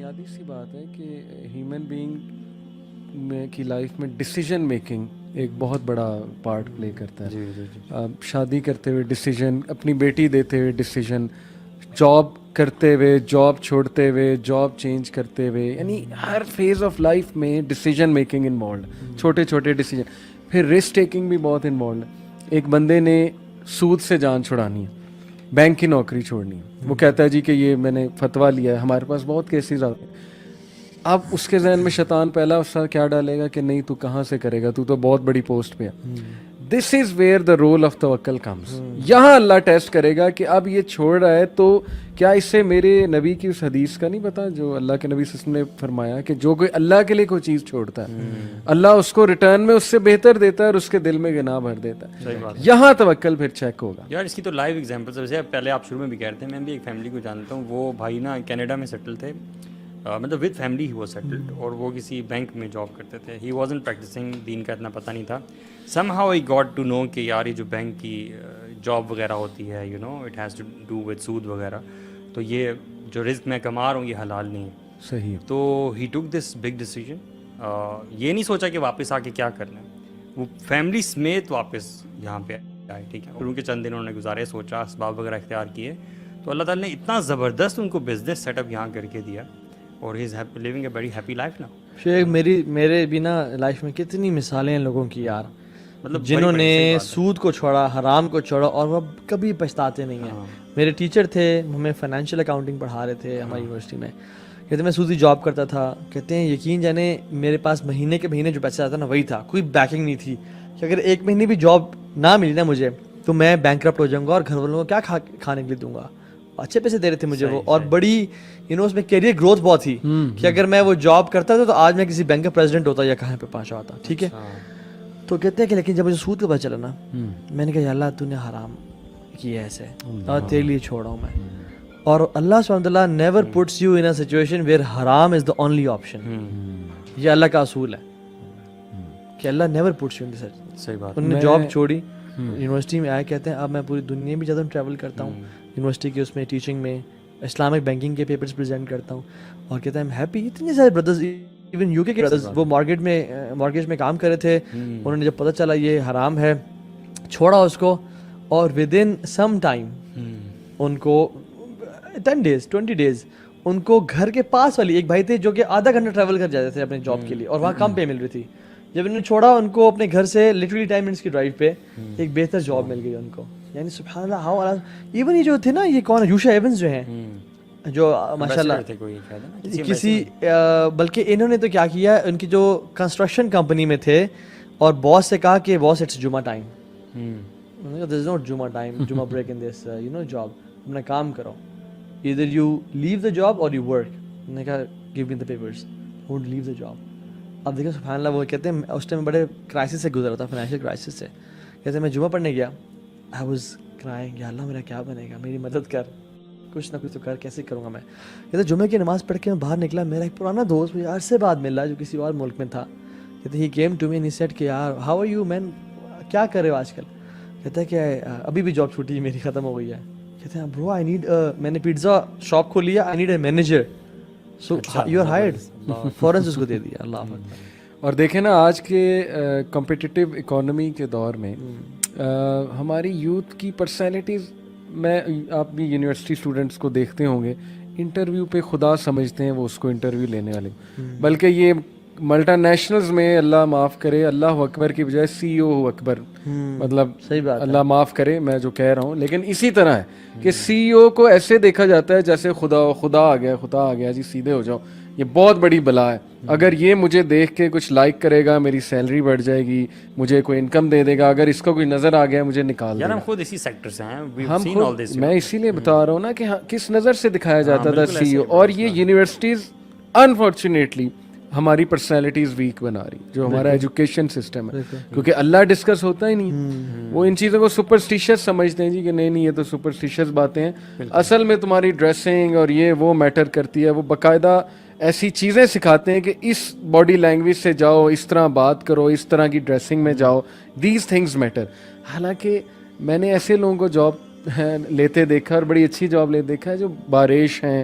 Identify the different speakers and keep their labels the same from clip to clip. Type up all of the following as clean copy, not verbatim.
Speaker 1: بنیادی سی بات ہے کہ ہیومن بینگ میں کی لائف میں ڈیسیجن میکنگ ایک بہت بڑا پارٹ پلے کرتا ہے. شادی کرتے ہوئے ڈیسیجن, اپنی بیٹی دیتے ہوئے ڈیسیجن, جاب کرتے ہوئے, جاب چھوڑتے ہوئے, جاب چینج کرتے ہوئے, یعنی ہر فیز آف لائف میں ڈیسیجن میکنگ انوالوڈ, چھوٹے چھوٹے ڈیسیجن. پھر رسک ٹیکنگ بھی بہت انوالوڈ ہے. ایک بندے نے سود سے جان چھڑانی ہے, بینک کی نوکری چھوڑنی ہے, وہ کہتا ہے جی کہ یہ میں نے فتویٰ لیا ہے. ہمارے پاس بہت کیسز آتے ہیں. اب اس کے ذہن میں شیطان پہلا اس کا کیا ڈالے گا کہ نہیں تو کہاں سے کرے گا, تو بہت بڑی پوسٹ پہ ہے. This is where the role of توکل کمز. یہاں اللہ ٹیسٹ کرے گا کہ اب یہ چھوڑ رہا ہے تو کیا اس سے میرے نبی کی اس حدیث کا نہیں پتا جو اللہ کے نبی صلی اللہ علیہ وسلم نے فرمایا کہ جو کوئی اللہ کے لیے کوئی چیز چھوڑتا ہے اللہ اس کو ریٹرن میں اس سے بہتر دیتا ہے اور اس کے دل میں گناہ بھر دیتا ہے. یہاں توکل پھر چیک ہوگا.
Speaker 2: یار اس کی تو لائیو ایگزامپلس ویسے پہلے آپ شروع میں بھی کہہ رہے تھے, میں بھی ایک فیملی کو جانتا ہوں, وہ بھائی نا کینیڈا میں سیٹل تھے, مطلب with family he was settled, اور وہ کسی بینک میں جاب کرتے تھے. ہی وازنٹ پریکٹسنگ, دین کا اتنا پتہ نہیں تھا. Somehow I got to know کہ یار یہ جو بینک کی جاب وغیرہ ہوتی ہے, you know it has to do with سود وغیرہ, تو یہ جو رزق میں کما رہا ہوں یہ حلال نہیں ہے.
Speaker 1: صحیح.
Speaker 2: تو ہی ٹک دس بگ ڈیسیجن. یہ نہیں سوچا کہ واپس آ کے کیا کرنا ہے, وہ فیملی سمیت واپس یہاں پہ آئے. ٹھیک ہے, ان کے چند دن انہوں نے گزارے, سوچا, اسباب وغیرہ اختیار کیے, تو اللہ تعالیٰ نے اتنا زبردست ان کو بزنس سیٹ اپ یہاں کر کے دیا, اور he is living a very happy life now.
Speaker 3: شیخ میرے بھی نا لائف میں کتنی مثالیں ہیں لوگوں کی یار,
Speaker 2: مطلب
Speaker 3: جنہوں نے سود کو چھوڑا, حرام کو چھوڑا, اور وہ کبھی پچھتاتے نہیں ہیں. میرے ٹیچر تھے, ہمیں فائنینشیل اکاؤنٹنگ پڑھا رہے تھے ہماری یونیورسٹی میں. کہتے میں سودی جاب کرتا تھا, کہتے ہیں یقین جانے میرے پاس مہینے کے مہینے جو پیسہ آتا نا وہی تھا, کوئی بیکنگ نہیں تھی کہ اگر ایک مہینے بھی جاب نہ ملی نا مجھے تو میں بینکرپٹ ہو جاؤں گا, اور گھر والوں کو کیا کھانے کے لیے دوں گا. اچھے پیسے دے رہے تھے مجھے وہ, اور بڑی اس میں کیریئر گروتھ بہت تھی کہ اگر میں وہ جاب کرتا تھا تو آج میں کسی بینک کا پریزیڈنٹ ہوتا یا کہاں پہ پہنچا ہوتا. ٹھیک ہے, تو کہتے ہیں کہ لیکن جب مجھے سود کا پتہ چلا نا, میں نے کہا یا اللہ تو نے حرام کیا ایسے, اور تیرے لیے چھوڑا ہوں میں. اور اللہ سبحانہ وتعالیٰ never puts you in a situation where حرام از دا اونلی آپشن. یہ اللہ کا اصول ہے کہ اللہ نیور پٹس یو ان دس.
Speaker 2: صحیح بات.
Speaker 3: انہوں نے جاب چھوڑی, یونیورسٹی میں آئے, کہتے ہیں اب میں پوری دنیا میں جاتا ہوں, ٹریول کرتا ہوں یونیورسٹی کے اس میں ٹیچنگ میں, اسلامک بینکنگ کے پیپرز پریزنٹ کرتا ہوں, اور کہتے ہیں ایم ہیپی. اتنے سارے بردرز ایون یو کے بردرز وہ مارکیٹ میں کام کر رہے تھے, انہوں نے جب پتہ چلا یہ حرام ہے چھوڑا اس کو, اور ود ان سم ٹائم ان کو 10 days 20 days ان کو گھر کے پاس والی ایک بھائی تھے جو کہ آدھا گھنٹہ ٹریول کر جاتے تھے اپنے جاب کے لیے, اور وہاں کم پے مل رہی تھی. جب انہوں نے چھوڑا ان کو اپنے گھر سے لٹرلی 10 منٹس کی ڈرائیو پہ ایک بہتر جاب مل گئی ان کو. یعنی سبحان اللہ ہاؤ. ایون یہ جو تھے نا, یہ کون ہے, یوشا ایونز جو ہیں, جو ماشاء اللہ کسی بلکہ انہوں نے تو کیا کیا, ان کی جو کنسٹرکشن کمپنی میں تھے, اور باس سے کہا کہ باس اٹس جمعہ ٹائم, دیر از ناٹ جمعہ ٹائم, جمعہ break in this you know job, اپنا کام کرو, either you leave the job or you work. انہوں نے کہا give me the papers, won't leave the job. اب دیکھیں سبحان اللہ, وہ کہتے ہیں اس ٹائم بڑے کرائسس سے گزرا تھا, فائنینشیل کرائسس سے. کہتے ہیں میں جمعہ پڑھنے گیا, I was crying, یا اللہ میرا کیا بنے گا, میری مدد کر, کچھ نہ کچھ تو کر, کیسے کروں گا میں. کہتے جمعہ کی نماز پڑھ کے میں باہر نکلا, میرا ایک پرانا دوست مجھے عرصے بعد مل رہا جو کسی اور ملک میں تھا. کہتے he came to me and he said کہ یار how are you man, کیا کر رہے ہو آج کل. کہتا ہے کہ ابھی بھی جاب چھوٹی میری ختم ہو گئی ہے. کہتے ہیں برو آئی نیڈ, میں نے پیزا شاپ کھولی ہے, I need a manager, so you are hired. فوراً سے اس کو دے دیا. اللہ اکبر.
Speaker 1: اور دیکھیں نا آج کے کمپٹیٹیو اکانومی کے دور میں ہماری یوتھ کی پرسنالٹیز, میں آپ بھی یونیورسٹی اسٹوڈنٹس کو دیکھتے ہوں گے, انٹرویو پہ خدا سمجھتے ہیں وہ اس کو انٹرویو لینے والے, بلکہ یہ ملٹا نیشنلز میں اللہ معاف کرے اللہ اکبر کی بجائے سی او اکبر, مطلب
Speaker 3: صحیح بات,
Speaker 1: اللہ معاف کرے میں جو کہہ رہا ہوں, لیکن اسی طرح ہے کہ سی او کو ایسے دیکھا جاتا ہے جیسے خدا آ گیا جی سیدھے ہو جاؤ. یہ بہت بڑی بلا ہے. اگر یہ مجھے دیکھ کے کچھ لائک کرے گا, میری سیلری بڑھ جائے گی, مجھے کوئی انکم دے دے گا, اگر اس کو کوئی نظر آ گیا مجھے نکال دے گا.
Speaker 2: ہم خود اسی سیکٹر سے ہیں,
Speaker 1: میں اسی لیے بتا رہا ہوں نا کہ کس نظر سے دکھایا جاتا تھا سی او. اور یہ یونیورسٹیز انفارچونیٹلی ہماری پرسنالٹیز ویک بنا رہی, جو ہمارا ایجوکیشن سسٹم ہے, کیونکہ اللہ ڈسکس ہوتا ہی نہیں. وہ ان چیزوں کو سپرسٹیشس سمجھتے ہیں جی کہ نہیں یہ تو سپرسٹیشس باتیں ہیں. اصل میں تمہاری ڈریسنگ اور یہ وہ میٹر کرتی ہے. وہ باقاعدہ ایسی چیزیں سکھاتے ہیں کہ اس باڈی لینگویج سے جاؤ, اس طرح بات کرو, اس طرح کی ڈریسنگ میں جاؤ, دیز تھنگز میٹر. حالانکہ میں نے ایسے لوگوں کو جاب لیتے دیکھا, اور بڑی اچھی جاب لیتے دیکھا ہے, جو بارش ہیں,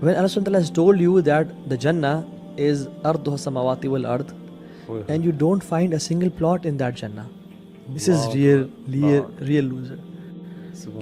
Speaker 3: when Allah subhanahu wa ta'ala has told you that the Jannah is arduha samawati wal ard and you don't find a single plot in that Jannah, this is real loser.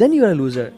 Speaker 3: then you are a loser.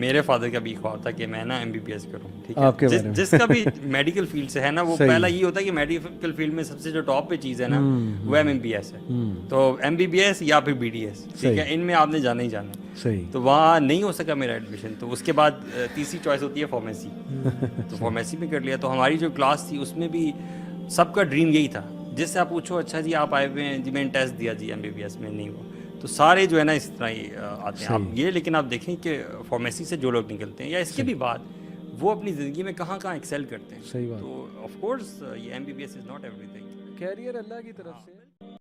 Speaker 2: میرے father کا بھی خواب تھا کہ میں نا MBBS کروں, ٹھیک
Speaker 1: آپ کے
Speaker 2: ہے,
Speaker 1: بارے میں
Speaker 2: جس کا بھی میڈیکل فیلڈ سے ہے نا, وہ پہلا یہ ہوتا ہے کہ میڈیکل فیلڈ میں سب سے جو ٹاپ پہ چیز ہے نا وہ MBBS ہے. تو MBBS یا پھر BDS, ٹھیک ہے, ان میں آپ نے جانا ہی جانا ہے.
Speaker 1: صحیح.
Speaker 2: تو وہاں نہیں ہو سکا میرا ایڈمیشن, تو اس کے بعد تیسری چوائس ہوتی ہے فارمیسی. تو فارمیسی میں کر لیا. تو ہماری جو کلاس تھی اس میں بھی سب کا ڈریم یہی تھا. جس سے آپ پوچھو اچھا جی آپ آئے ہوئے ہیں جی, میں نے ٹیسٹ دیا جی MBBS میں نہیں ہوا, تو سارے جو ہے نا اس طرح ہی آتے ہیں. آپ یہ لیکن آپ دیکھیں کہ فارمیسی سے جو لوگ نکلتے ہیں یا اس کے بھی بعد, وہ اپنی زندگی میں کہاں کہاں ایکسیل کرتے ہیں.
Speaker 1: صحیح بات.
Speaker 2: تو آف کورس یہ MBBS is not everything.
Speaker 1: Career اللہ کی طرف سے.